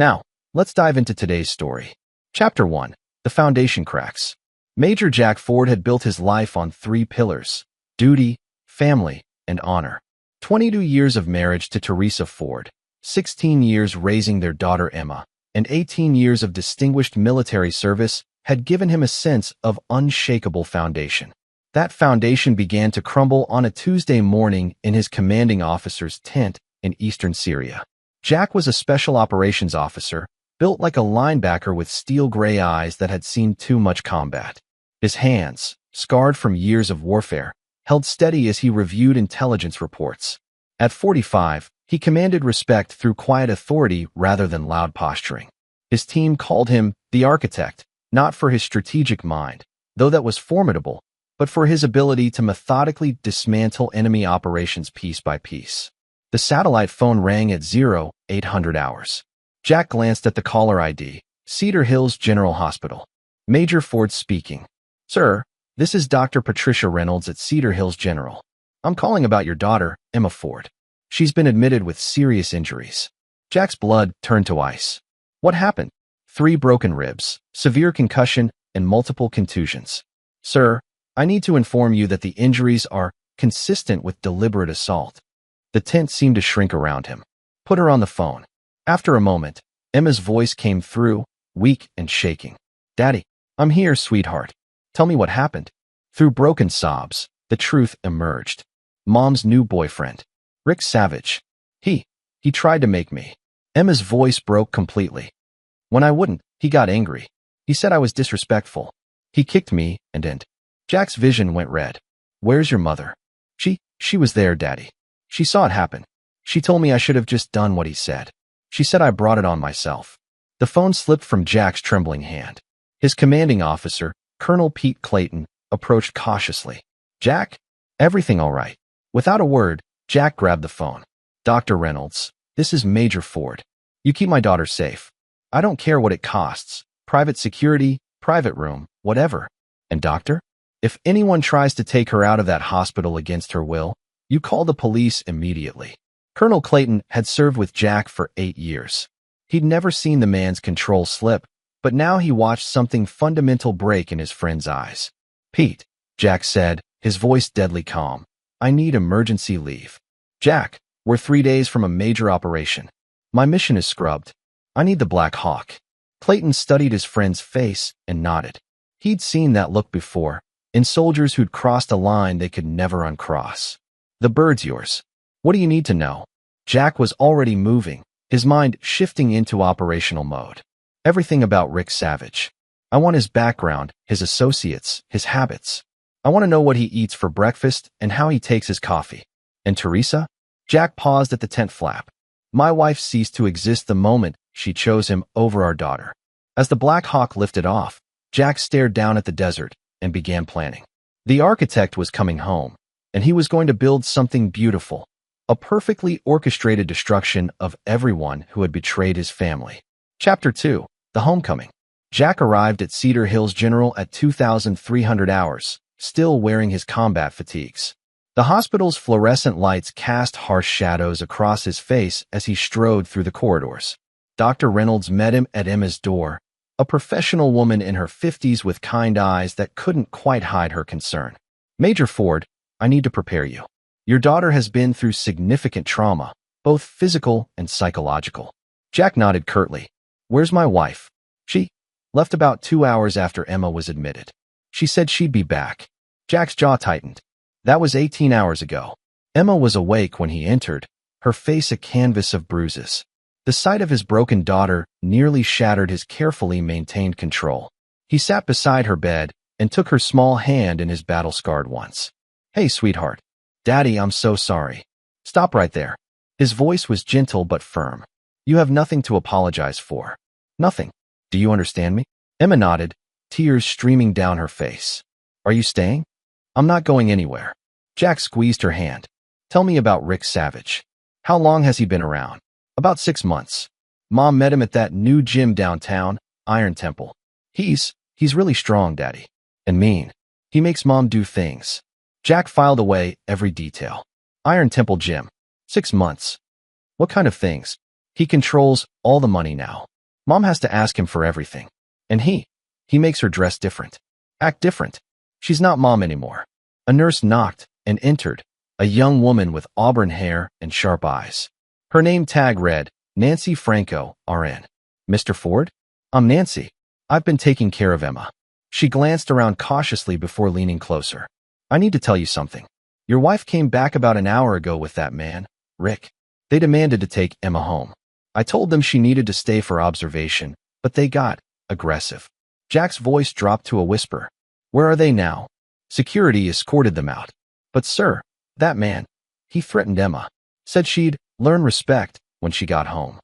Now, let's dive into today's story. Chapter 1. The Foundation Cracks. Major Jack Ford had built his life on three pillars: duty, family, and honor. 22 years of marriage to Teresa Ford, 16 years raising their daughter Emma, and 18 years of distinguished military service had given him a sense of unshakable foundation. That foundation began to crumble on a Tuesday morning in his commanding officer's tent in eastern Syria. Jack was a special operations officer, built like a linebacker with steel gray eyes that had seen too much combat. His hands, scarred from years of warfare, held steady as he reviewed intelligence reports. At 45, he commanded respect through quiet authority rather than loud posturing. His team called him the architect, not for his strategic mind, though that was formidable, but for his ability to methodically dismantle enemy operations piece by piece. The satellite phone rang at 0800 hours. Jack glanced at the caller ID, Cedar Hills General Hospital. Major Ford speaking. Sir, this is Dr. Patricia Reynolds at Cedar Hills General. I'm calling about your daughter, Emma Ford. She's been admitted with serious injuries. Jack's blood turned to ice. What happened? 3 broken ribs, severe concussion, and multiple contusions. Sir, I need to inform you that the injuries are consistent with deliberate assault. The tent seemed to shrink around him. Put her on the phone. After a moment, Emma's voice came through, weak and shaking. Daddy, I'm here, sweetheart. Tell me what happened. Through broken sobs, the truth emerged. Mom's new boyfriend, Rick Savage. He tried to make me. Emma's voice broke completely. When I wouldn't, he got angry. He said I was disrespectful. He kicked me and Jack's vision went red. Where's your mother? She was there, Daddy. She saw it happen. She told me I should have just done what he said. She said I brought it on myself. The phone slipped from Jack's trembling hand. His commanding officer, Colonel Pete Clayton, approached cautiously. Jack? Everything all right? Without a word, Jack grabbed the phone. Dr. Reynolds, this is Major Ford. You keep my daughter safe. I don't care what it costs. Private security, private room, whatever. And doctor? If anyone tries to take her out of that hospital against her will, you call the police immediately. Colonel Clayton had served with Jack for 8 years. He'd never seen the man's control slip, but now he watched something fundamental break in his friend's eyes. Pete, Jack said, his voice deadly calm. I need emergency leave. Jack, we're 3 days from a major operation. My mission is scrubbed. I need the Black Hawk. Clayton studied his friend's face and nodded. He'd seen that look before, in soldiers who'd crossed a line they could never uncross. The bird's yours. What do you need to know? Jack was already moving, his mind shifting into operational mode. Everything about Rick Savage. I want his background, his associates, his habits. I want to know what he eats for breakfast and how he takes his coffee. And Teresa? Jack paused at the tent flap. My wife ceased to exist the moment she chose him over our daughter. As the Black Hawk lifted off, Jack stared down at the desert and began planning. The architect was coming home, and he was going to build something beautiful, a perfectly orchestrated destruction of everyone who had betrayed his family. Chapter 2. The Homecoming. Jack arrived at Cedar Hills General at 2,300 hours, still wearing his combat fatigues. The hospital's fluorescent lights cast harsh shadows across his face as he strode through the corridors. Dr. Reynolds met him at Emma's door, a professional woman in her 50s with kind eyes that couldn't quite hide her concern. Major Ford, I need to prepare you. Your daughter has been through significant trauma, both physical and psychological. Jack nodded curtly. Where's my wife? She left about 2 hours after Emma was admitted. She said she'd be back. Jack's jaw tightened. That was 18 hours ago. Emma was awake when he entered, her face a canvas of bruises. The sight of his broken daughter nearly shattered his carefully maintained control. He sat beside her bed and took her small hand in his battle-scarred ones. Hey, sweetheart. Daddy, I'm so sorry. Stop right there. His voice was gentle but firm. You have nothing to apologize for. Nothing. Do you understand me? Emma nodded, tears streaming down her face. Are you staying? I'm not going anywhere. Jack squeezed her hand. Tell me about Rick Savage. How long has he been around? About 6 months. Mom met him at that new gym downtown, Iron Temple. He's really strong, Daddy. And mean. He makes Mom do things. Jack filed away every detail. Iron Temple gym. 6 months. What kind of things? He controls all the money now. Mom has to ask him for everything. And he makes her dress different, act different. She's not Mom anymore. A nurse knocked and entered, a young woman with auburn hair and sharp eyes. Her name tag read, Nancy Franco, RN. Mr. Ford? I'm Nancy. I've been taking care of Emma. She glanced around cautiously before leaning closer. I need to tell you something. Your wife came back about an hour ago with that man, Rick. They demanded to take Emma home. I told them she needed to stay for observation, but they got aggressive. Jack's voice dropped to a whisper. Where are they now? Security escorted them out. But sir, that man, he threatened Emma. Said she'd learn respect when she got home.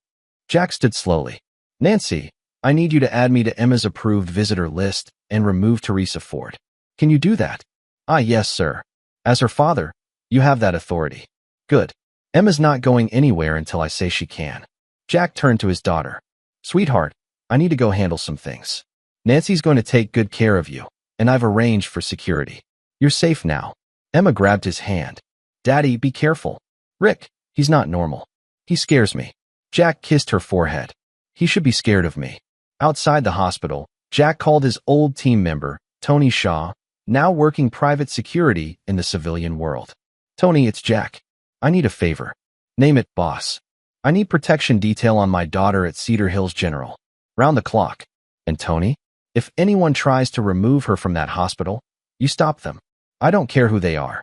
Jack stood slowly. Nancy, I need you to add me to Emma's approved visitor list and remove Teresa Ford. Can you do that? Ah, yes, sir. As her father, you have that authority. Good. Emma's not going anywhere until I say she can. Jack turned to his daughter. Sweetheart, I need to go handle some things. Nancy's going to take good care of you, and I've arranged for security. You're safe now. Emma grabbed his hand. Daddy, be careful. Rick, he's not normal. He scares me. Jack kissed her forehead. He should be scared of me. Outside the hospital, Jack called his old team member, Tony Shaw, now working private security in the civilian world. Tony, it's Jack. I need a favor. Name it, boss. I need protection detail on my daughter at Cedar Hills General. Round the clock. And Tony, if anyone tries to remove her from that hospital, you stop them. I don't care who they are.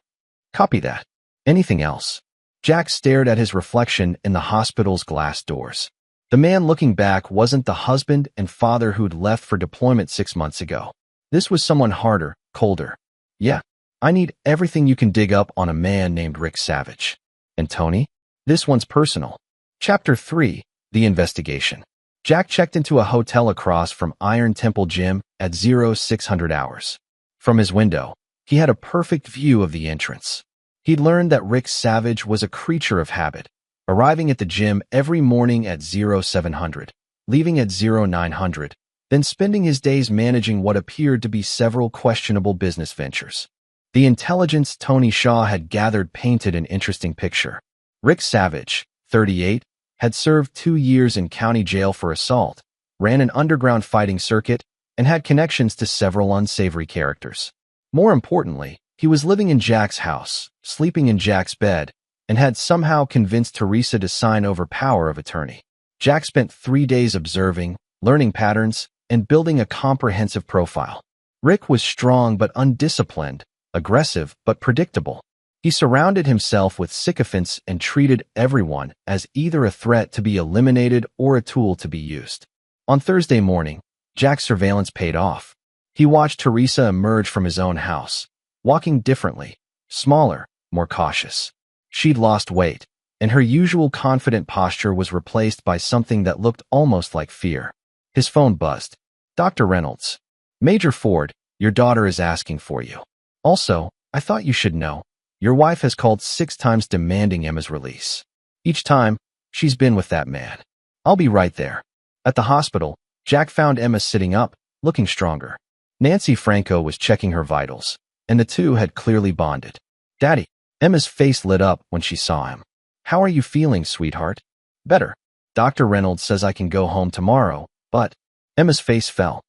Copy that. Anything else? Jack stared at his reflection in the hospital's glass doors. The man looking back wasn't the husband and father who'd left for deployment 6 months ago. This was someone harder, colder. Yeah, I need everything you can dig up on a man named Rick Savage. And Tony? This one's personal. Chapter 3, The Investigation. Jack checked into a hotel across from Iron Temple Gym at 0600 hours. From his window, he had a perfect view of the entrance. He'd learned that Rick Savage was a creature of habit, arriving at the gym every morning at 0700, leaving at 0900, then spending his days managing what appeared to be several questionable business ventures. The intelligence Tony Shaw had gathered painted an interesting picture. Rick Savage, 38, had served 2 years in county jail for assault, ran an underground fighting circuit, and had connections to several unsavory characters. More importantly, he was living in Jack's house, sleeping in Jack's bed, and had somehow convinced Teresa to sign over power of attorney. Jack spent 3 days observing, learning patterns, and building a comprehensive profile. Rick was strong but undisciplined, aggressive but predictable. He surrounded himself with sycophants and treated everyone as either a threat to be eliminated or a tool to be used. On Thursday morning, Jack's surveillance paid off. He watched Teresa emerge from his own house, walking differently, smaller, more cautious. She'd lost weight, and her usual confident posture was replaced by something that looked almost like fear. His phone buzzed. Dr. Reynolds. Major Ford, your daughter is asking for you. Also, I thought you should know, your wife has called 6 times demanding Emma's release. Each time, she's been with that man. I'll be right there. At the hospital, Jack found Emma sitting up, looking stronger. Nancy Franco was checking her vitals, and the two had clearly bonded. Daddy, Emma's face lit up when she saw him. How are you feeling, sweetheart? Better. Dr. Reynolds says I can go home tomorrow, but Emma's face fell.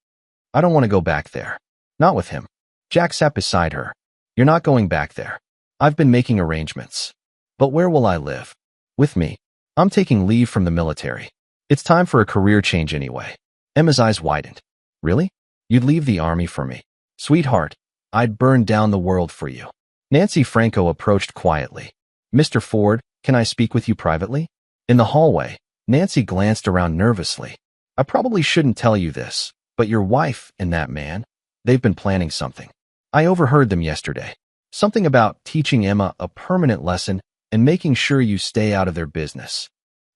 I don't want to go back there. Not with him. Jack sat beside her. You're not going back there. I've been making arrangements. But where will I live? With me. I'm taking leave from the military. It's time for a career change anyway. Emma's eyes widened. Really? You'd leave the army for me? Sweetheart, I'd burn down the world for you. Nancy Franco approached quietly. Mr. Ford, can I speak with you privately? In the hallway, Nancy glanced around nervously. I probably shouldn't tell you this, but your wife and that man, they've been planning something. I overheard them yesterday. Something about teaching Emma a permanent lesson and making sure you stay out of their business.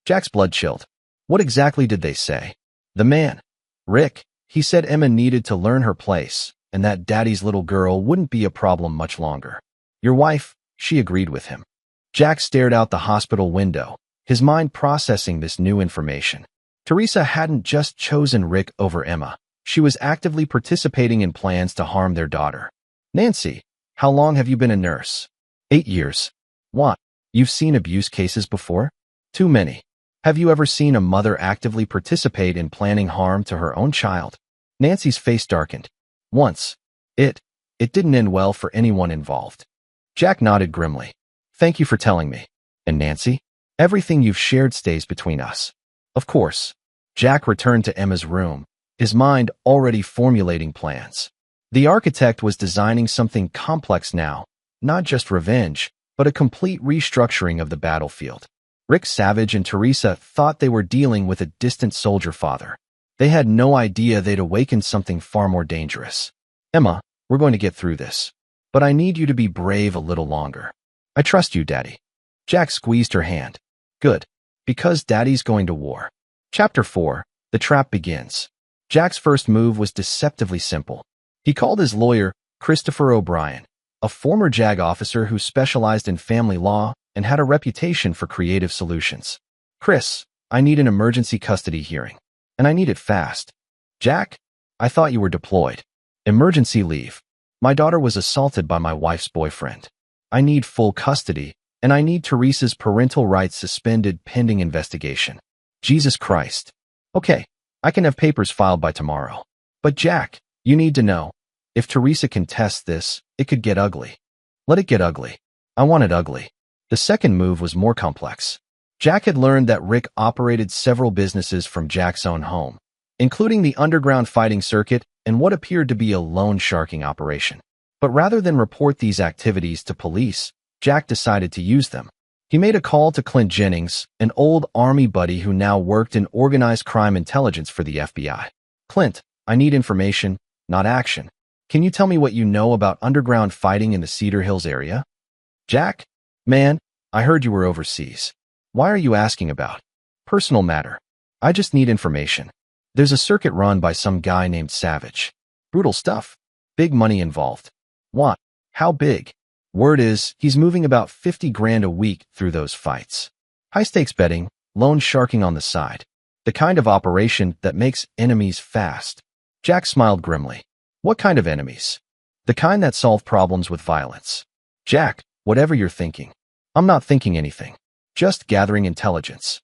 Jack's blood chilled. What exactly did they say? The man, Rick, he said Emma needed to learn her place and that daddy's little girl wouldn't be a problem much longer. Your wife, she agreed with him. Jack stared out the hospital window, his mind processing this new information. Teresa hadn't just chosen Rick over Emma. She was actively participating in plans to harm their daughter. Nancy, how long have you been a nurse? 8 years. What? You've seen abuse cases before? Too many. Have you ever seen a mother actively participate in planning harm to her own child? Nancy's face darkened. Once. It didn't end well for anyone involved. Jack nodded grimly. Thank you for telling me. And Nancy? Everything you've shared stays between us. Of course. Jack returned to Emma's room, his mind already formulating plans. The architect was designing something complex now, not just revenge, but a complete restructuring of the battlefield. Rick Savage and Teresa thought they were dealing with a distant soldier father. They had no idea they'd awakened something far more dangerous. Emma, we're going to get through this. But I need you to be brave a little longer. I trust you, Daddy. Jack squeezed her hand. Good. Because Daddy's going to war. Chapter 4. The trap begins. Jack's first move was deceptively simple. He called his lawyer, Christopher O'Brien, a former JAG officer who specialized in family law and had a reputation for creative solutions. Chris, I need an emergency custody hearing. And I need it fast. Jack, I thought you were deployed. Emergency leave. My daughter was assaulted by my wife's boyfriend. I need full custody, and I need Teresa's parental rights suspended pending investigation. Jesus Christ. Okay, I can have papers filed by tomorrow. But Jack, you need to know, if Teresa contests this, it could get ugly. Let it get ugly. I want it ugly. The second move was more complex. Jack had learned that Rick operated several businesses from Jack's own home, including the underground fighting circuit and what appeared to be a loan sharking operation. But rather than report these activities to police, Jack decided to use them. He made a call to Clint Jennings, an old Army buddy who now worked in organized crime intelligence for the FBI. Clint, I need information, not action. Can you tell me what you know about underground fighting in the Cedar Hills area? Jack? Man, I heard you were overseas. Why are you asking about? Personal matter. I just need information. There's a circuit run by some guy named Savage. Brutal stuff. Big money involved. What? How big? Word is, he's moving about 50 grand a week through those fights. High-stakes betting, loan sharking on the side. The kind of operation that makes enemies fast. Jack smiled grimly. What kind of enemies? The kind that solve problems with violence. Jack, whatever you're thinking. I'm not thinking anything. Just gathering intelligence.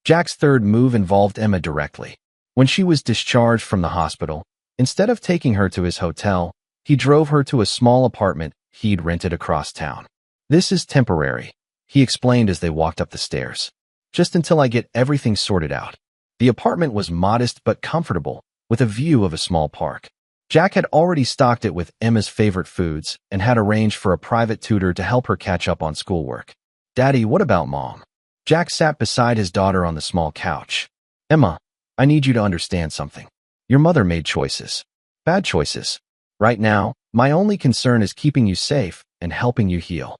Jack's third move involved Emma directly. When she was discharged from the hospital, instead of taking her to his hotel, he drove her to a small apartment he'd rented across town. This is temporary, he explained as they walked up the stairs. Just until I get everything sorted out. The apartment was modest but comfortable, with a view of a small park. Jack had already stocked it with Emma's favorite foods and had arranged for a private tutor to help her catch up on schoolwork. Daddy, what about Mom? Jack sat beside his daughter on the small couch. Emma, I need you to understand something. Your mother made choices. Bad choices. Right now, my only concern is keeping you safe and helping you heal.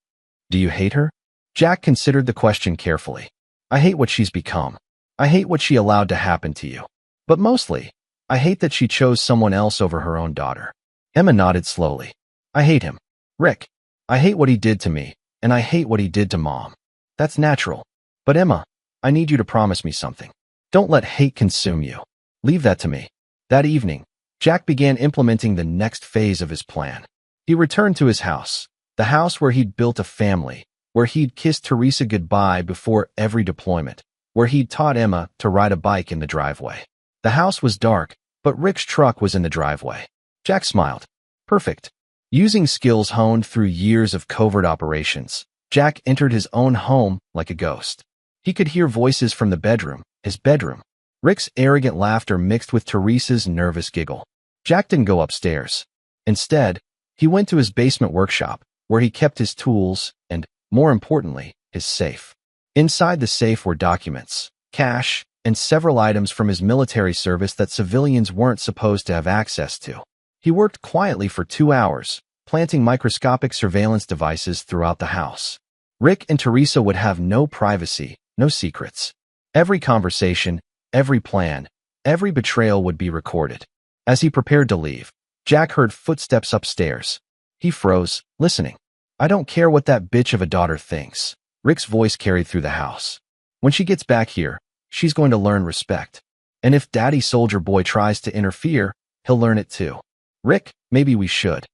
Do you hate her? Jack considered the question carefully. I hate what she's become. I hate what she allowed to happen to you. But mostly, I hate that she chose someone else over her own daughter. Emma nodded slowly. I hate him. Rick. I hate what he did to me, and I hate what he did to Mom. That's natural. But Emma, I need you to promise me something. Don't let hate consume you. Leave that to me. That evening, Jack began implementing the next phase of his plan. He returned to his house, the house where he'd built a family, where he'd kissed Teresa goodbye before every deployment, where he'd taught Emma to ride a bike in the driveway. The house was dark, but Rick's truck was in the driveway. Jack smiled. Perfect. Using skills honed through years of covert operations, Jack entered his own home like a ghost. He could hear voices from the bedroom, his bedroom. Rick's arrogant laughter mixed with Teresa's nervous giggle. Jack didn't go upstairs. Instead, he went to his basement workshop, where he kept his tools and, more importantly, his safe. Inside the safe were documents, cash, and several items from his military service that civilians weren't supposed to have access to. He worked quietly for 2 hours, planting microscopic surveillance devices throughout the house. Rick and Teresa would have no privacy, no secrets. Every conversation, every plan, every betrayal would be recorded. As he prepared to leave, Jack heard footsteps upstairs. He froze, listening. I don't care what that bitch of a daughter thinks. Rick's voice carried through the house. When she gets back here, she's going to learn respect. And if Daddy Soldier Boy tries to interfere, he'll learn it too. Rick, maybe we should.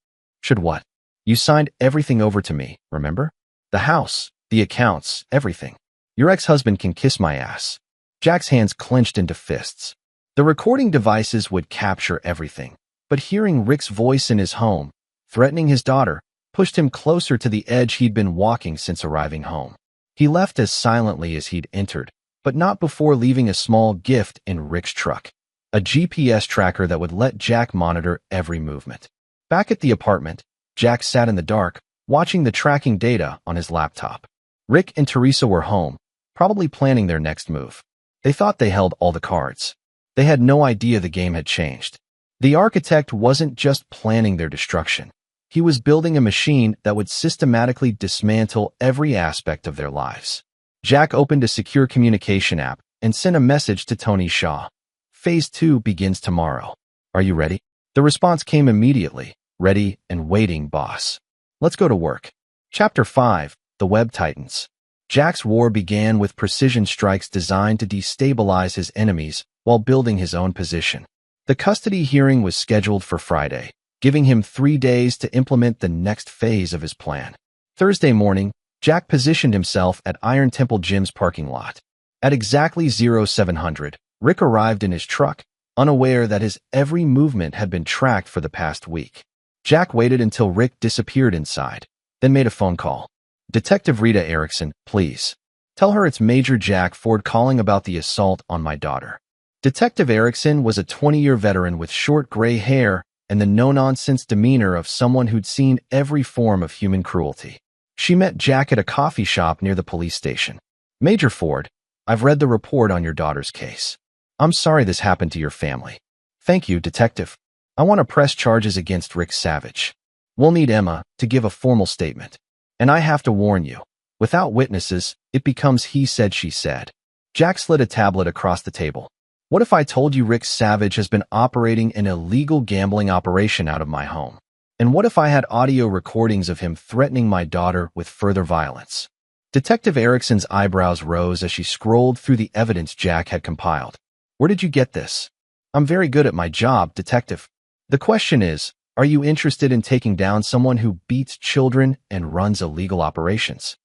Should what? You signed everything over to me, remember? The house, the accounts, everything. Your ex-husband can kiss my ass. Jack's hands clenched into fists. The recording devices would capture everything, but hearing Rick's voice in his home, threatening his daughter, pushed him closer to the edge he'd been walking since arriving home. He left as silently as he'd entered, but not before leaving a small gift in Rick's truck, a GPS tracker that would let Jack monitor every movement. Back at the apartment, Jack sat in the dark, watching the tracking data on his laptop. Rick and Teresa were home, probably planning their next move. They thought they held all the cards. They had no idea the game had changed. The architect wasn't just planning their destruction. He was building a machine that would systematically dismantle every aspect of their lives. Jack opened a secure communication app and sent a message to Tony Shaw. Phase 2 begins tomorrow. Are you ready? The response came immediately. Ready and waiting, boss. Let's go to work. Chapter 5. The Web Titans. Jack's war began with precision strikes designed to destabilize his enemies while building his own position. The custody hearing was scheduled for Friday, giving him 3 days to implement the next phase of his plan. Thursday morning, Jack positioned himself at Iron Temple Gym's parking lot. At exactly 0700, Rick arrived in his truck, unaware that his every movement had been tracked for the past week. Jack waited until Rick disappeared inside, then made a phone call. Detective Rita Erickson, please. Tell her it's Major Jack Ford calling about the assault on my daughter. Detective Erickson was a 20-year veteran with short gray hair and the no-nonsense demeanor of someone who'd seen every form of human cruelty. She met Jack at a coffee shop near the police station. Major Ford, I've read the report on your daughter's case. I'm sorry this happened to your family. Thank you, Detective. I want to press charges against Rick Savage. We'll need Emma to give a formal statement. And I have to warn you, without witnesses, it becomes he said, she said. Jack slid a tablet across the table. What if I told you Rick Savage has been operating an illegal gambling operation out of my home? And what if I had audio recordings of him threatening my daughter with further violence? Detective Erickson's eyebrows rose as she scrolled through the evidence Jack had compiled. Where did you get this? I'm very good at my job, Detective. The question is, are you interested in taking down someone who beats children and runs illegal operations?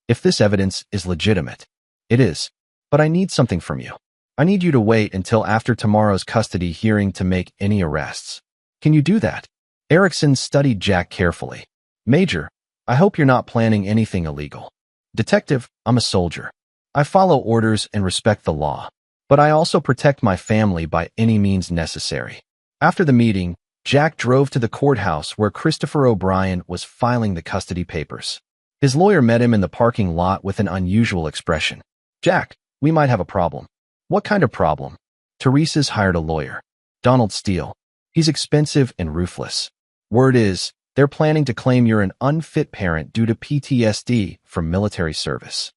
If this evidence is legitimate, it is. But I need something from you. I need you to wait until after tomorrow's custody hearing to make any arrests. Can you do that? Erickson studied Jack carefully. Major, I hope you're not planning anything illegal. Detective, I'm a soldier. I follow orders and respect the law. But I also protect my family by any means necessary. After the meeting, Jack drove to the courthouse where Christopher O'Brien was filing the custody papers. His lawyer met him in the parking lot with an unusual expression. Jack, we might have a problem. What kind of problem? Teresa's hired a lawyer. Donald Steele. He's expensive and ruthless. Word is, they're planning to claim you're an unfit parent due to PTSD from military service.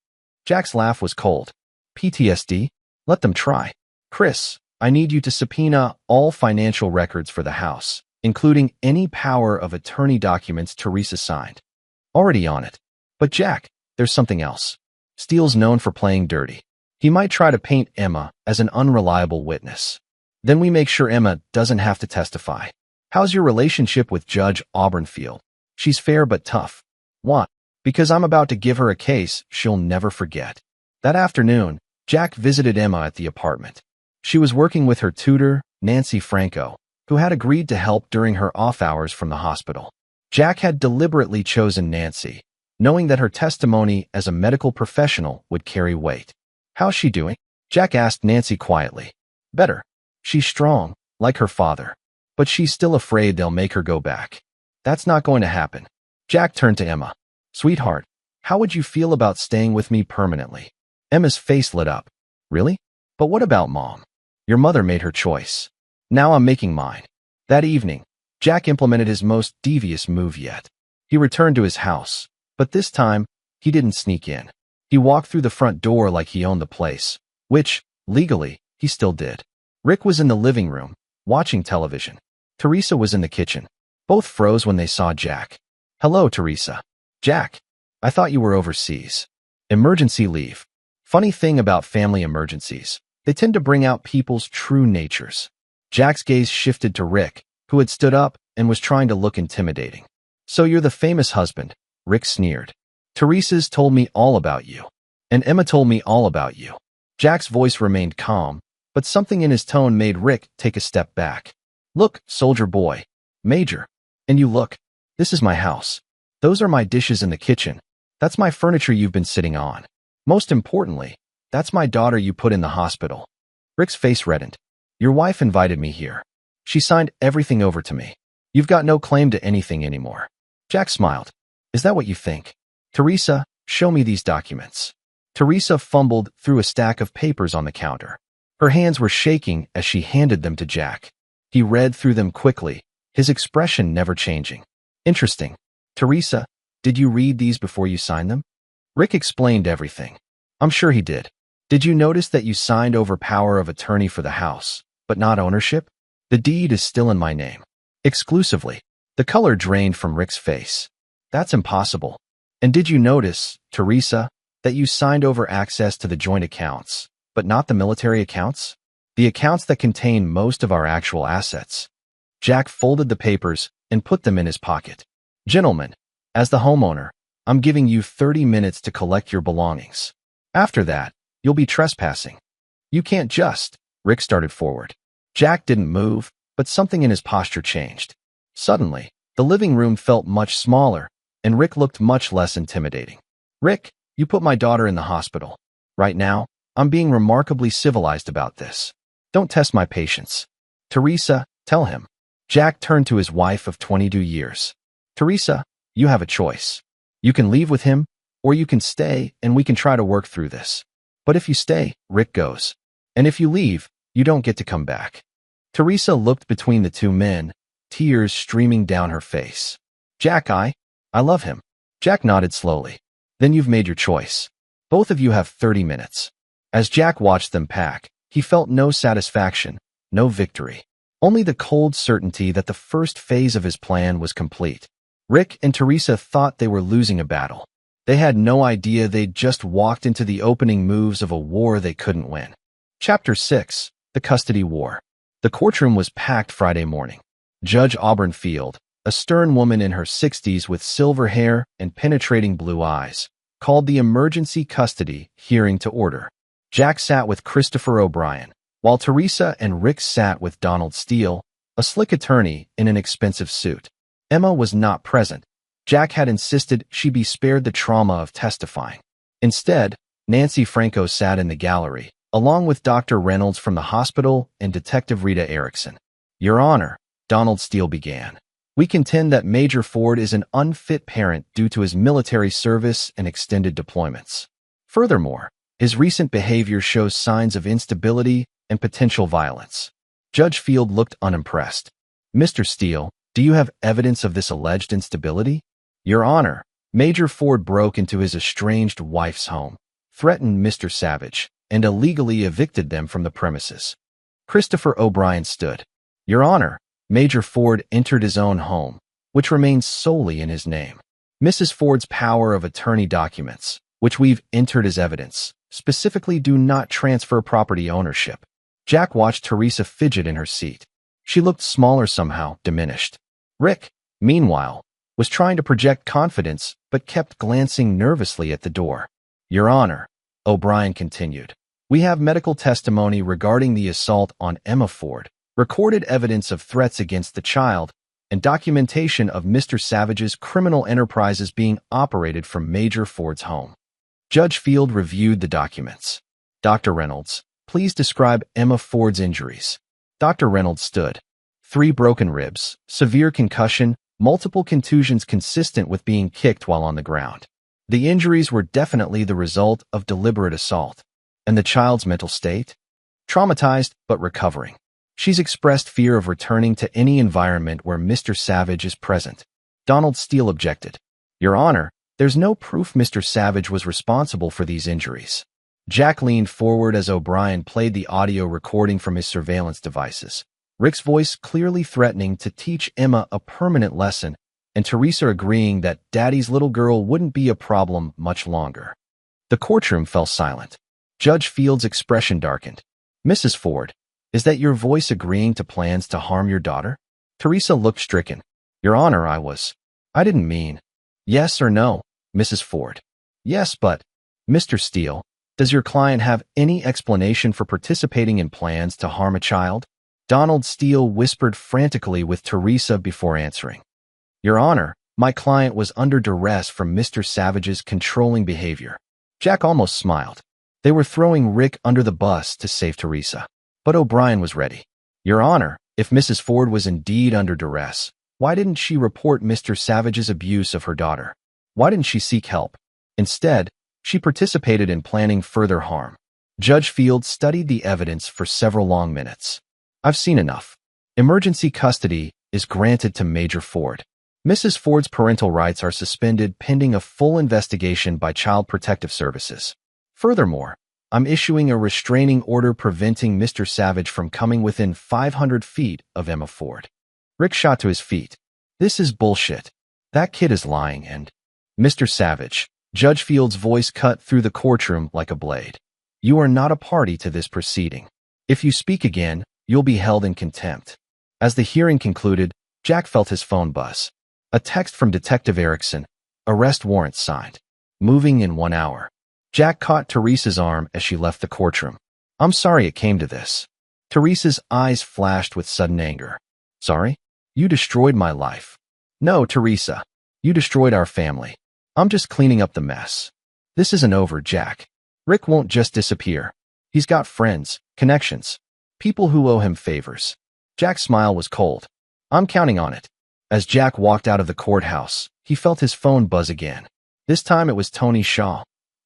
Jack's laugh was cold. PTSD? Let them try. Chris, I need you to subpoena all financial records for the house, including any power of attorney documents Teresa signed. Already on it. But Jack, there's something else. Steele's known for playing dirty. He might try to paint Emma as an unreliable witness. Then we make sure Emma doesn't have to testify. How's your relationship with Judge Auburnfield? She's fair but tough. What? Because I'm about to give her a case she'll never forget. That afternoon, Jack visited Emma at the apartment. She was working with her tutor, Nancy Franco, who had agreed to help during her off hours from the hospital. Jack had deliberately chosen Nancy, knowing that her testimony as a medical professional would carry weight. How's she doing? Jack asked Nancy quietly. Better. She's strong, like her father. But she's still afraid they'll make her go back. That's not going to happen. Jack turned to Emma. Sweetheart, how would you feel about staying with me permanently? Emma's face lit up. Really? But what about Mom? Your mother made her choice. Now I'm making mine. That evening, Jack implemented his most devious move yet. He returned to his house, but this time, he didn't sneak in. He walked through the front door like he owned the place, which, legally, he still did. Rick was in the living room, watching television. Teresa was in the kitchen. Both froze when they saw Jack. Hello, Teresa. Jack, I thought you were overseas. Emergency leave. Funny thing about family emergencies. They tend to bring out people's true natures. Jack's gaze shifted to Rick, who had stood up and was trying to look intimidating. So you're the famous husband, Rick sneered. Teresa's told me all about you. And Emma told me all about you. Jack's voice remained calm, but something in his tone made Rick take a step back. Look, soldier boy. Major. And you look. This is my house. Those are my dishes in the kitchen. That's my furniture you've been sitting on. Most importantly, that's my daughter you put in the hospital. Rick's face reddened. Your wife invited me here. She signed everything over to me. You've got no claim to anything anymore. Jack smiled. Is that what you think? Teresa, show me these documents. Teresa fumbled through a stack of papers on the counter. Her hands were shaking as she handed them to Jack. He read through them quickly, his expression never changing. Interesting. Teresa, did you read these before you signed them? Rick explained everything. I'm sure he did. Did you notice that you signed over power of attorney for the house, but not ownership? The deed is still in my name. Exclusively. The color drained from Rick's face. That's impossible. And did you notice, Teresa, that you signed over access to the joint accounts, but not the military accounts? The accounts that contain most of our actual assets. Jack folded the papers and put them in his pocket. Gentlemen, as the homeowner, I'm giving you 30 minutes to collect your belongings. After that, you'll be trespassing. You can't just. Rick started forward. Jack didn't move, but something in his posture changed. Suddenly, the living room felt much smaller, and Rick looked much less intimidating. Rick, you put my daughter in the hospital. Right now, I'm being remarkably civilized about this. Don't test my patience. Teresa, tell him. Jack turned to his wife of 22 years. Teresa, you have a choice. You can leave with him, or you can stay and we can try to work through this. But if you stay, Rick goes. And if you leave, you don't get to come back. Teresa looked between the two men, tears streaming down her face. Jack, I love him. Jack nodded slowly. Then you've made your choice. Both of you have 30 minutes. As Jack watched them pack, he felt no satisfaction, no victory. Only the cold certainty that the first phase of his plan was complete. Rick and Teresa thought they were losing a battle. They had no idea they'd just walked into the opening moves of a war they couldn't win. Chapter 6. The Custody War. The courtroom was packed Friday morning. Judge Auburn Field, a stern woman in her 60s with silver hair and penetrating blue eyes, called the emergency custody hearing to order. Jack sat with Christopher O'Brien, while Teresa and Rick sat with Donald Steele, a slick attorney in an expensive suit. Emma was not present. Jack had insisted she be spared the trauma of testifying. Instead, Nancy Franco sat in the gallery, along with Dr. Reynolds from the hospital and Detective Rita Erickson. Your Honor, Donald Steele began. We contend that Major Ford is an unfit parent due to his military service and extended deployments. Furthermore, his recent behavior shows signs of instability and potential violence. Judge Field looked unimpressed. Mr. Steele, do you have evidence of this alleged instability? Your Honor, Major Ford broke into his estranged wife's home, threatened Mr. Savage, and illegally evicted them from the premises. Christopher O'Brien stood. Your Honor, Major Ford entered his own home, which remains solely in his name. Mrs. Ford's power of attorney documents, which we've entered as evidence, specifically do not transfer property ownership. Jack watched Teresa fidget in her seat. She looked smaller somehow, diminished. Rick, meanwhile, was trying to project confidence but kept glancing nervously at the door. Your Honor, O'Brien continued, we have medical testimony regarding the assault on Emma Ford, recorded evidence of threats against the child, and documentation of Mr. Savage's criminal enterprises being operated from Major Ford's home. Judge Field reviewed the documents. Dr. Reynolds, please describe Emma Ford's injuries. Dr. Reynolds stood. 3 broken ribs, severe concussion, multiple contusions consistent with being kicked while on the ground. The injuries were definitely the result of deliberate assault. And the child's mental state? Traumatized, but recovering. She's expressed fear of returning to any environment where Mr. Savage is present. Donald Steele objected. Your Honor, there's no proof Mr. Savage was responsible for these injuries. Jack leaned forward as O'Brien played the audio recording from his surveillance devices. Rick's voice clearly threatening to teach Emma a permanent lesson, and Teresa agreeing that Daddy's little girl wouldn't be a problem much longer. The courtroom fell silent. Judge Field's expression darkened. Mrs. Ford, is that your voice agreeing to plans to harm your daughter? Teresa looked stricken. Your Honor, I didn't mean. Yes or no, Mrs. Ford? Yes, but, Mr. Steele, Does your client have any explanation for participating in plans to harm a child? Donald Steele whispered frantically with Teresa before answering. Your Honor, my client was under duress from Mr. Savage's controlling behavior. Jack almost smiled. They were throwing Rick under the bus to save Teresa. But O'Brien was ready. Your Honor, if Mrs. Ford was indeed under duress, why didn't she report Mr. Savage's abuse of her daughter? Why didn't she seek help? Instead, she participated in planning further harm. Judge Field studied the evidence for several long minutes. I've seen enough. Emergency custody is granted to Major Ford. Mrs. Ford's parental rights are suspended pending a full investigation by Child Protective Services. Furthermore, I'm issuing a restraining order preventing Mr. Savage from coming within 500 feet of Emma Ford. Rick shot to his feet. This is bullshit. That kid is lying and… Mr. Savage, Judge Field's voice cut through the courtroom like a blade. You are not a party to this proceeding. If you speak again, you'll be held in contempt. As the hearing concluded, Jack felt his phone buzz. A text from Detective Erickson. Arrest warrant signed. Moving in 1 hour. Jack caught Teresa's arm as she left the courtroom. I'm sorry it came to this. Teresa's eyes flashed with sudden anger. Sorry? You destroyed my life. No, Teresa. You destroyed our family. I'm just cleaning up the mess. This isn't over, Jack. Rick won't just disappear. He's got friends, connections, people who owe him favors. Jack's smile was cold. I'm counting on it. As Jack walked out of the courthouse, he felt his phone buzz again. This time it was Tony Shaw.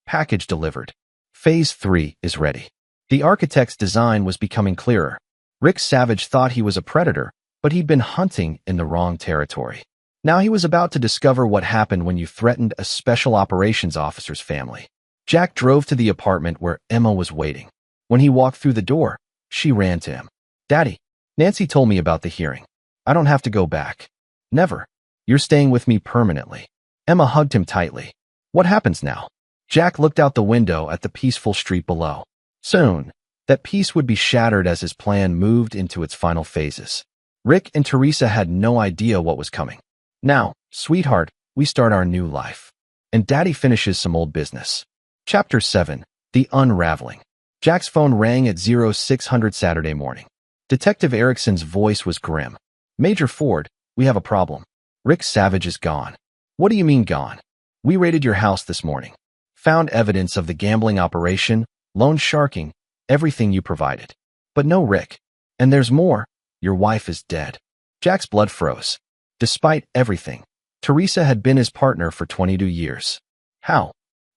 Package delivered. Phase 3 is ready. The architect's design was becoming clearer. Rick Savage thought he was a predator, but he'd been hunting in the wrong territory. Now he was about to discover what happened when you threatened a special operations officer's family. Jack drove to the apartment where Emma was waiting. When he walked through the door, she ran to him. Daddy, Nancy told me about the hearing. I don't have to go back. Never. You're staying with me permanently. Emma hugged him tightly. What happens now? Jack looked out the window at the peaceful street below. Soon, that peace would be shattered as his plan moved into its final phases. Rick and Teresa had no idea what was coming. Now, sweetheart, we start our new life. And Daddy finishes some old business. Chapter 7. The Unraveling. Jack's phone rang at 0600 Saturday morning. Detective Erickson's voice was grim. Major Ford, we have a problem. Rick Savage is gone. What do you mean gone? We raided your house this morning. Found evidence of the gambling operation, loan sharking, everything you provided. But no Rick. And there's more. Your wife is dead. Jack's blood froze. Despite everything, Teresa had been his partner for 22 years. How?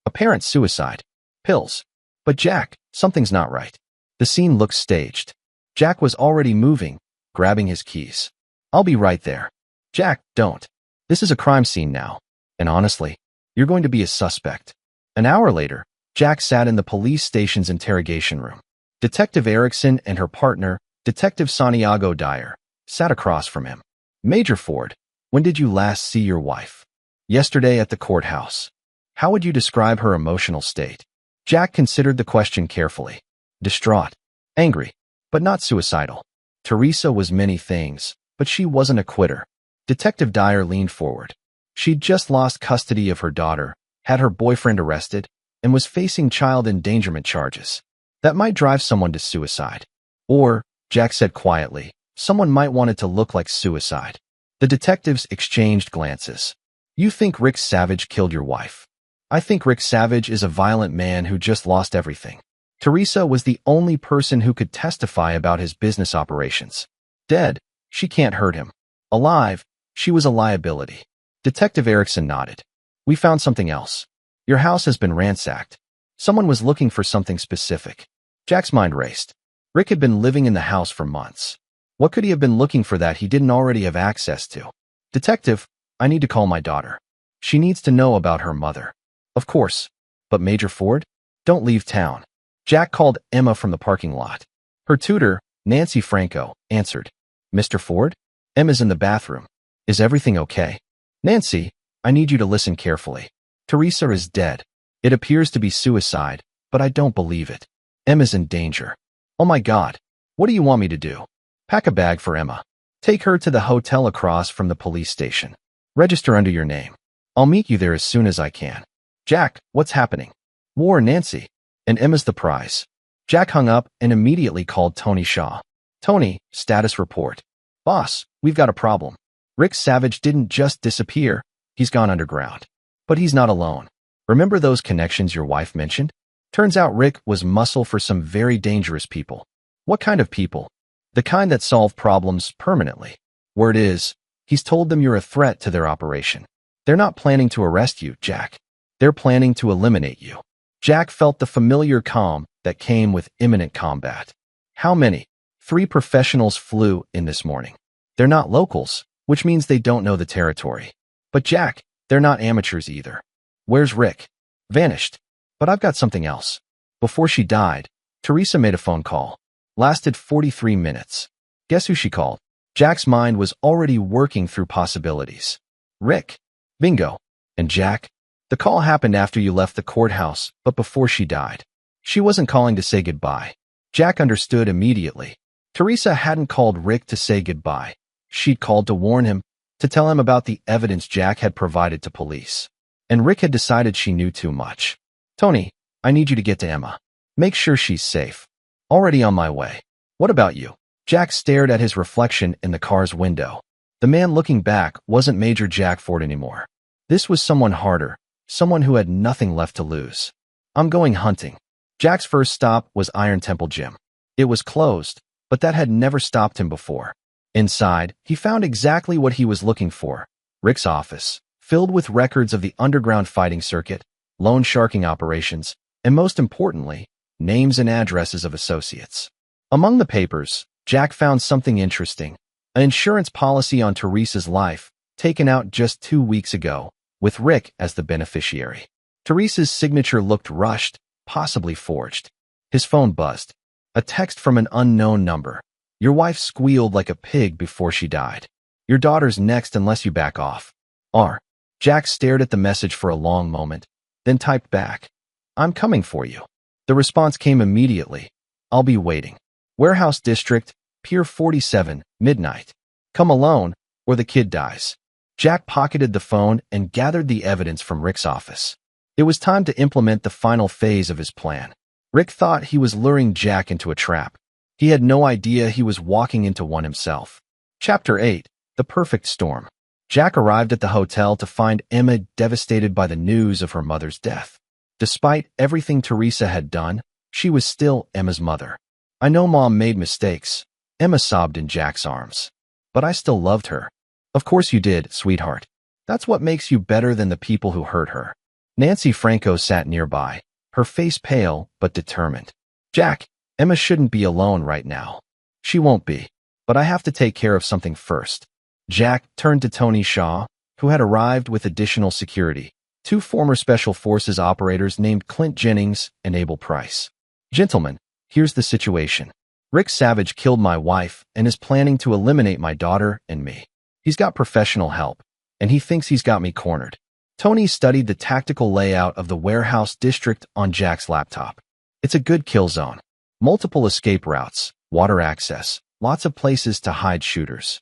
Apparent suicide. Pills. But Jack, something's not right. The scene looked staged. Jack was already moving, grabbing his keys. I'll be right there. Jack, don't. This is a crime scene now. And honestly, you're going to be a suspect. An hour later, Jack sat in the police station's interrogation room. Detective Erickson and her partner, Detective Santiago Dyer, sat across from him. Major Ford, when did you last see your wife? Yesterday at the courthouse. How would you describe her emotional state? Jack considered the question carefully. Distraught. Angry. But not suicidal. Teresa was many things, but she wasn't a quitter. Detective Dyer leaned forward. She'd just lost custody of her daughter, had her boyfriend arrested, and was facing child endangerment charges. That might drive someone to suicide. Or, Jack said quietly, someone might want it to look like suicide. The detectives exchanged glances. You think Rick Savage killed your wife? I think Rick Savage is a violent man who just lost everything. Teresa was the only person who could testify about his business operations. Dead, she can't hurt him. Alive, she was a liability. Detective Erickson nodded. We found something else. Your house has been ransacked. Someone was looking for something specific. Jack's mind raced. Rick had been living in the house for months. What could he have been looking for that he didn't already have access to? Detective, I need to call my daughter. She needs to know about her mother. Of course. But Major Ford? Don't leave town. Jack called Emma from the parking lot. Her tutor, Nancy Franco, answered. Mr. Ford? Emma's in the bathroom. Is everything okay? Nancy, I need you to listen carefully. Teresa is dead. It appears to be suicide, but I don't believe it. Emma's in danger. Oh my God. What do you want me to do? Pack a bag for Emma. Take her to the hotel across from the police station. Register under your name. I'll meet you there as soon as I can. Jack, what's happening? War, Nancy. and Emma's the prize. Jack hung up and immediately called Tony Shaw. Tony, status report. Boss, we've got a problem. Rick Savage didn't just disappear, he's gone underground. But he's not alone. Remember those connections your wife mentioned? Turns out Rick was muscle for some very dangerous people. What kind of people? The kind that solve problems permanently. Word is, he's told them you're a threat to their operation. They're not planning to arrest you, Jack. They're planning to eliminate you. Jack felt the familiar calm that came with imminent combat. How many? 3 professionals flew in this morning. They're not locals, which means they don't know the territory. But Jack, they're not amateurs either. Where's Rick? Vanished. But I've got something else. Before she died, Teresa made a phone call. Lasted 43 minutes. Guess who she called? Jack's mind was already working through possibilities. Rick. Bingo. And Jack? The call happened after you left the courthouse, but before she died. She wasn't calling to say goodbye. Jack understood immediately. Teresa hadn't called Rick to say goodbye. She'd called to warn him, to tell him about the evidence Jack had provided to police. And Rick had decided she knew too much. Tony, I need you to get to Emma. Make sure she's safe. Already on my way. What about you? Jack stared at his reflection in the car's window. The man looking back wasn't Major Jack Ford anymore. This was someone harder, someone who had nothing left to lose. I'm going hunting. Jack's first stop was Iron Temple Gym. It was closed, but that had never stopped him before. Inside, he found exactly what he was looking for. Rick's office, filled with records of the underground fighting circuit, loan sharking operations, and most importantly, names and addresses of associates. Among the papers, Jack found something interesting. An insurance policy on Teresa's life, taken out just 2 weeks ago, with Rick as the beneficiary. Teresa's signature looked rushed, possibly forged. His phone buzzed. A text from an unknown number. Your wife squealed like a pig before she died. Your daughter's next unless you back off. R. Jack stared at the message for a long moment, then typed back. I'm coming for you. The response came immediately. I'll be waiting. Warehouse District, Pier 47, midnight. Come alone, or the kid dies. Jack pocketed the phone and gathered the evidence from Rick's office. It was time to implement the final phase of his plan. Rick thought he was luring Jack into a trap. He had no idea he was walking into one himself. Chapter 8. The Perfect Storm. Jack arrived at the hotel to find Emma devastated by the news of her mother's death. Despite everything Teresa had done, she was still Emma's mother. I know Mom made mistakes. Emma sobbed in Jack's arms. But I still loved her. Of course you did, sweetheart. That's what makes you better than the people who hurt her. Nancy Franco sat nearby, her face pale but determined. Jack, Emma shouldn't be alone right now. She won't be. But I have to take care of something first. Jack turned to Tony Shaw, who had arrived with additional security. 2 former Special Forces operators named Clint Jennings and Abel Price. Gentlemen, here's the situation. Rick Savage killed my wife and is planning to eliminate my daughter and me. He's got professional help, and he thinks he's got me cornered. Tony studied the tactical layout of the warehouse district on Jack's laptop. It's a good kill zone. Multiple escape routes, water access, lots of places to hide shooters.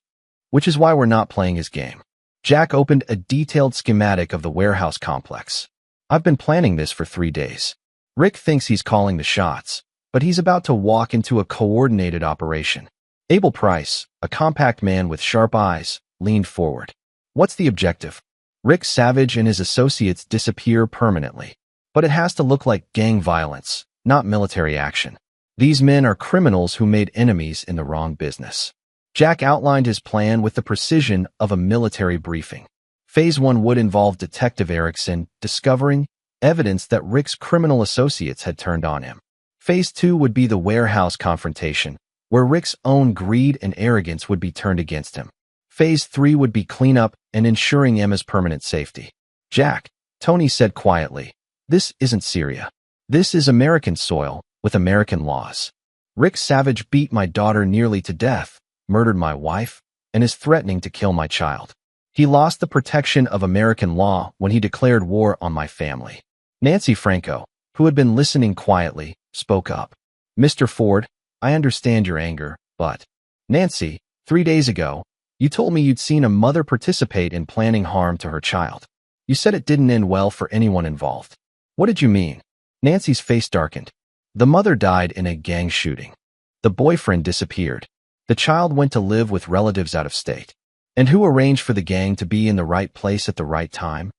Which is why we're not playing his game. Jack opened a detailed schematic of the warehouse complex. I've been planning this for 3 days. Rick thinks he's calling the shots, but he's about to walk into a coordinated operation. Abel Price, a compact man with sharp eyes, leaned forward. What's the objective? Rick Savage and his associates disappear permanently. But it has to look like gang violence, not military action. These men are criminals who made enemies in the wrong business. Jack outlined his plan with the precision of a military briefing. Phase 1 would involve Detective Erickson discovering evidence that Rick's criminal associates had turned on him. Phase 2 would be the warehouse confrontation, where Rick's own greed and arrogance would be turned against him. Phase 3 would be cleanup and ensuring Emma's permanent safety. Jack, Tony said quietly, this isn't Syria. This is American soil with American laws. Rick Savage beat my daughter nearly to death, murdered my wife, and is threatening to kill my child. He lost the protection of American law when he declared war on my family. Nancy Franco, who had been listening quietly, spoke up. Mr. Ford, I understand your anger, but... Nancy, 3 days ago, you told me you'd seen a mother participate in planning harm to her child. You said it didn't end well for anyone involved. What did you mean? Nancy's face darkened. The mother died in a gang shooting. The boyfriend disappeared. The child went to live with relatives out of state. And who arranged for the gang to be in the right place at the right time?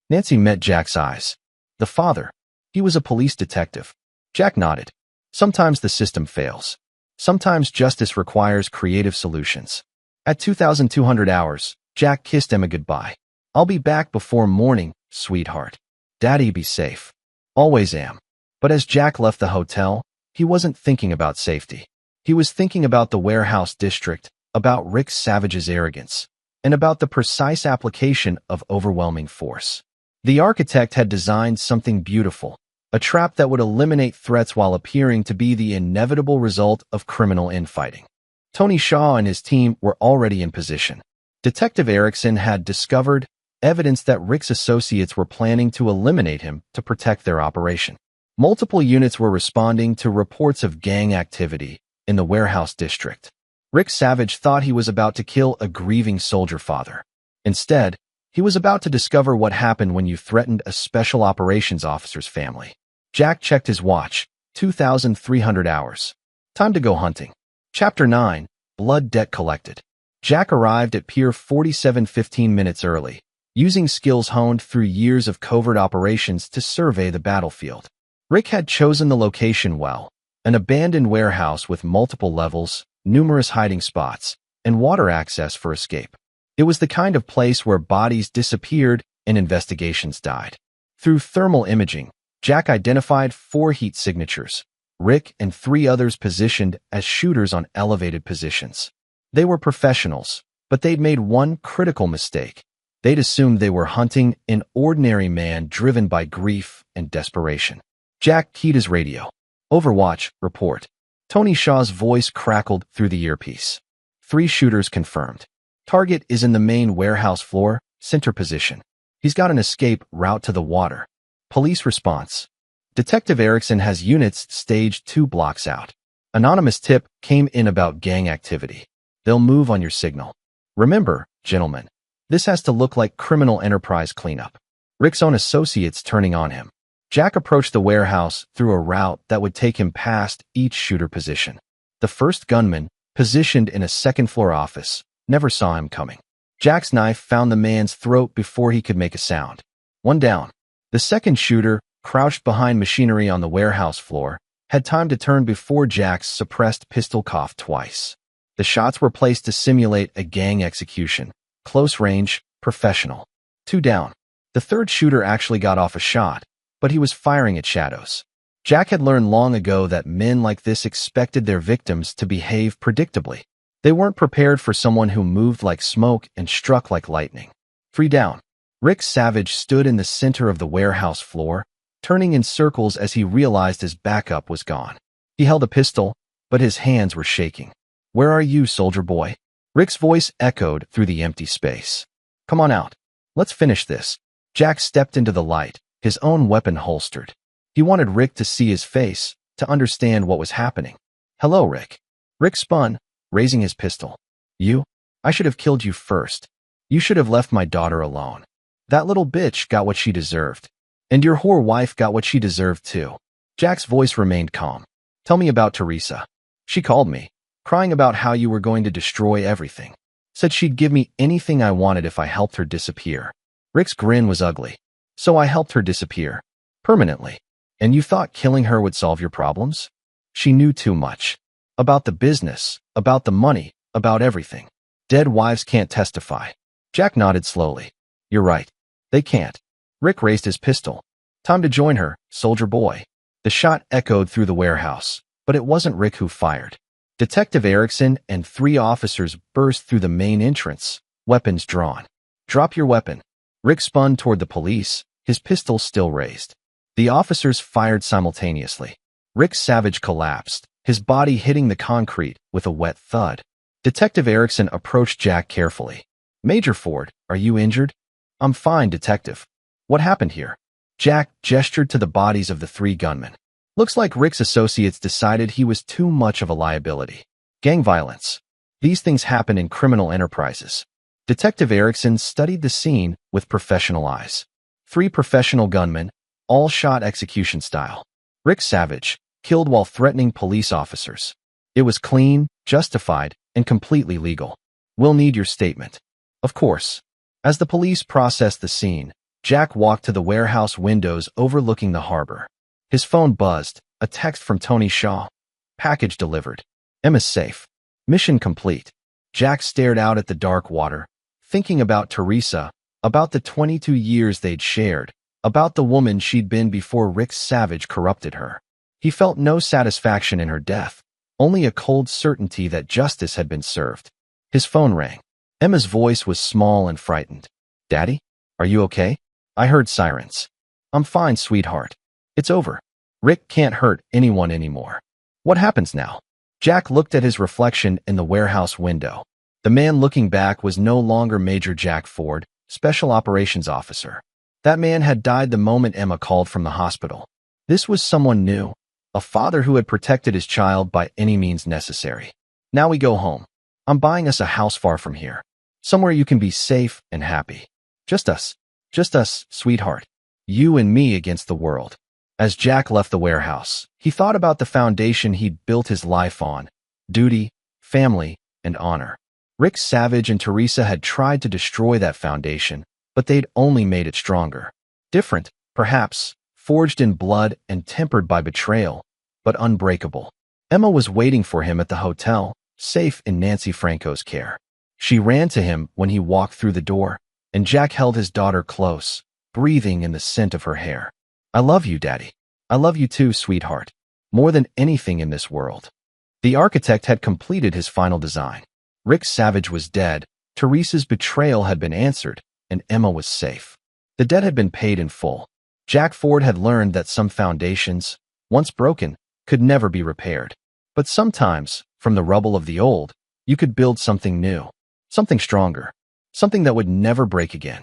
Nancy met Jack's eyes. The father. He was a police detective. Jack nodded. Sometimes the system fails. Sometimes justice requires creative solutions. At 2,200 hours, Jack kissed Emma goodbye. I'll be back before morning, sweetheart. Daddy, be safe. Always am. But as Jack left the hotel, he wasn't thinking about safety. He was thinking about the warehouse district, about Rick Savage's arrogance, and about the precise application of overwhelming force. The architect had designed something beautiful, a trap that would eliminate threats while appearing to be the inevitable result of criminal infighting. Tony Shaw and his team were already in position. Detective Erickson had discovered evidence that Rick's associates were planning to eliminate him to protect their operation. Multiple units were responding to reports of gang activity in the warehouse district. Rick Savage thought he was about to kill a grieving soldier father. Instead, he was about to discover what happened when you threatened a special operations officer's family. Jack checked his watch. 2,300 hours. Time to go hunting. Chapter 9. Blood Debt Collected. Jack arrived at Pier 47 15 minutes early, using skills honed through years of covert operations to survey the battlefield. Rick had chosen the location well, an abandoned warehouse with multiple levels, numerous hiding spots, and water access for escape. It was the kind of place where bodies disappeared and investigations died. Through thermal imaging, Jack identified 4 heat signatures, Rick and 3 others positioned as shooters on elevated positions. They were professionals, but they'd made one critical mistake. They'd assumed they were hunting an ordinary man driven by grief and desperation. Jack keyed his radio. Overwatch, report. Tony Shaw's voice crackled through the earpiece. 3 shooters confirmed. Target is in the main warehouse floor, center position. He's got an escape route to the water. Police response. Detective Erickson has units staged 2 blocks out. Anonymous tip came in about gang activity. They'll move on your signal. Remember, gentlemen, this has to look like criminal enterprise cleanup. Rick's own associates turning on him. Jack approached the warehouse through a route that would take him past each shooter position. The first gunman, positioned in a second-floor office, never saw him coming. Jack's knife found the man's throat before he could make a sound. 1 down. The second shooter, crouched behind machinery on the warehouse floor, had time to turn before Jack's suppressed pistol coughed twice. The shots were placed to simulate a gang execution. Close range, professional. 2 down. The third shooter actually got off a shot, but he was firing at shadows. Jack had learned long ago that men like this expected their victims to behave predictably. They weren't prepared for someone who moved like smoke and struck like lightning. 3 down. Rick Savage stood in the center of the warehouse floor, turning in circles as he realized his backup was gone. He held a pistol, but his hands were shaking. Where are you, soldier boy? Rick's voice echoed through the empty space. Come on out. Let's finish this. Jack stepped into the light, his own weapon holstered. He wanted Rick to see his face, to understand what was happening. Hello, Rick. Rick spun, raising his pistol. You? I should have killed you first. You should have left my daughter alone. That little bitch got what she deserved. And your whore wife got what she deserved too. Jack's voice remained calm. Tell me about Teresa. She called me, crying about how you were going to destroy everything. Said she'd give me anything I wanted if I helped her disappear. Rick's grin was ugly. So I helped her disappear. Permanently. And you thought killing her would solve your problems? She knew too much. About the business, about the money, about everything. Dead wives can't testify. Jack nodded slowly. You're right. They can't. Rick raised his pistol. Time to join her, soldier boy. The shot echoed through the warehouse, but it wasn't Rick who fired. Detective Erickson and 3 officers burst through the main entrance, weapons drawn. Drop your weapon. Rick spun toward the police, his pistol still raised. The officers fired simultaneously. Rick Savage collapsed, his body hitting the concrete with a wet thud. Detective Erickson approached Jack carefully. Major Ford, are you injured? I'm fine, Detective. What happened here? Jack gestured to the bodies of the 3 gunmen. Looks like Rick's associates decided he was too much of a liability. Gang violence. These things happen in criminal enterprises. Detective Erickson studied the scene with professional eyes. 3 professional gunmen, all shot execution style. Rick Savage, killed while threatening police officers. It was clean, justified, and completely legal. We'll need your statement. Of course. As the police processed the scene, Jack walked to the warehouse windows overlooking the harbor. His phone buzzed, a text from Tony Shaw. Package delivered. Emma's safe. Mission complete. Jack stared out at the dark water, thinking about Teresa, about the 22 years they'd shared, about the woman she'd been before Rick Savage corrupted her. He felt no satisfaction in her death, only a cold certainty that justice had been served. His phone rang. Emma's voice was small and frightened. "Daddy? Are you okay? I heard sirens." "I'm fine, sweetheart. It's over. Rick can't hurt anyone anymore." "What happens now?" Jack looked at his reflection in the warehouse window. The man looking back was no longer Major Jack Ford, Special Operations Officer. That man had died the moment Emma called from the hospital. This was someone new, a father who had protected his child by any means necessary. "Now we go home. I'm buying us a house far from here. Somewhere you can be safe and happy. Just us, sweetheart. You and me against the world." As Jack left the warehouse, he thought about the foundation he'd built his life on: duty, family, and honor. Rick Savage and Teresa had tried to destroy that foundation, but they'd only made it stronger. Different, perhaps, forged in blood and tempered by betrayal, but unbreakable. Emma was waiting for him at the hotel, safe in Nancy Franco's care. She ran to him when he walked through the door, and Jack held his daughter close, breathing in the scent of her hair. "I love you, Daddy. I love you too, sweetheart. More than anything in this world." The architect had completed his final design. Rick Savage was dead, Teresa's betrayal had been answered, and Emma was safe. The debt had been paid in full. Jack Ford had learned that some foundations, once broken, could never be repaired. But sometimes, from the rubble of the old, you could build something new, something stronger, something that would never break again.